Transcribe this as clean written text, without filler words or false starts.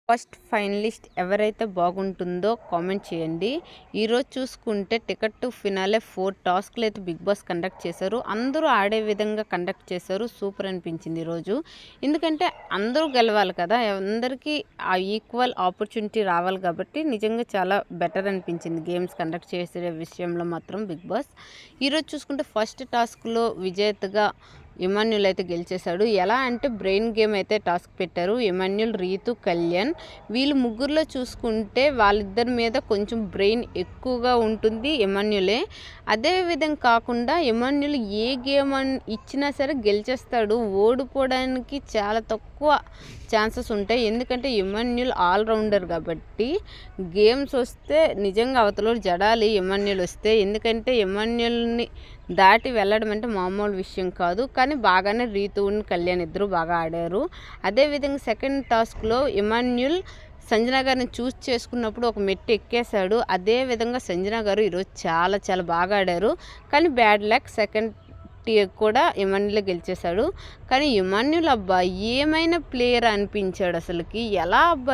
First finalist ఎవరైతే బాగుంటుందో comment చేయండి. ఈరోజు చూసుకుంటే టికెట్ టు ఫినాలే 4 టాస్క్లు అయితే బిగ్ బాస్ కండక్ట్ చేశారు. అందరూ ఆడే విధంగా కండక్ట్ చేశారు. సూపర్ అనిపించింది ఈరోజు. ఎందుకంటే అందరూ గెలవాలి కదా, అందరికీ ఆ ఈక్వల్ ఆపర్చునిటీ రావాలి కాబట్టి నిజంగా చాలా బెటర్ అనిపించింది గేమ్స్ కండక్ట్ చేసే విషయంలో మాత్రం బిగ్ బాస్. ఈరోజు చూసుకుంటే ఫస్ట్ టాస్క్లో విజేతగా ఇమాన్యుల్ అయితే గెలిచేశాడు. ఎలా అంటే బ్రెయిన్ గేమ్ అయితే టాస్క్ పెట్టారు. ఇమాన్యుల్, రీతు, కళ్యాణ్ వీళ్ళు ముగ్గురులో చూసుకుంటే వాళ్ళిద్దరి మీద కొంచెం బ్రెయిన్ ఎక్కువగా ఉంటుంది ఇమాన్యులే. అదే విధంగా కాకుండా ఇమాన్యుల్ ఏ గేమ్ ఇచ్చినా సరే గెలిచేస్తాడు. ఓడిపోవడానికి చాలా తక్కువ ఛాన్సెస్ ఉంటాయి. ఎందుకంటే ఇమాన్యుల్ ఆల్రౌండర్ కాబట్టి గేమ్స్ వస్తే నిజంగా అవతలోడు జడాలి ఇమాన్యుల్ వస్తే. ఎందుకంటే ఇమాన్యుల్ని దాటి వెళ్ళడం అంటే మామూలు విషయం కాదు. కానీ బాగానే రీతుని, కళ్యాణ్ ఇద్దరు బాగా ఆడారు. అదేవిధంగా సెకండ్ టాస్క్లో ఇమాన్యుల్ సంజన గారిని చూస్ చేసుకున్నప్పుడు ఒక మెట్టు ఎక్కేశాడు. అదేవిధంగా సంజన గారు ఈరోజు చాలా చాలా బాగా ఆడారు. కానీ బ్యాడ్ లక్ సెకండ్ కూడా ఇమాన్యుల్ గెలిచేశాడు. కానీ ఇమాన్యుల్ అబ్బా ఏమైనా ప్లేయర్ అనిపించాడు. అసలుకి ఎలా అబ్బా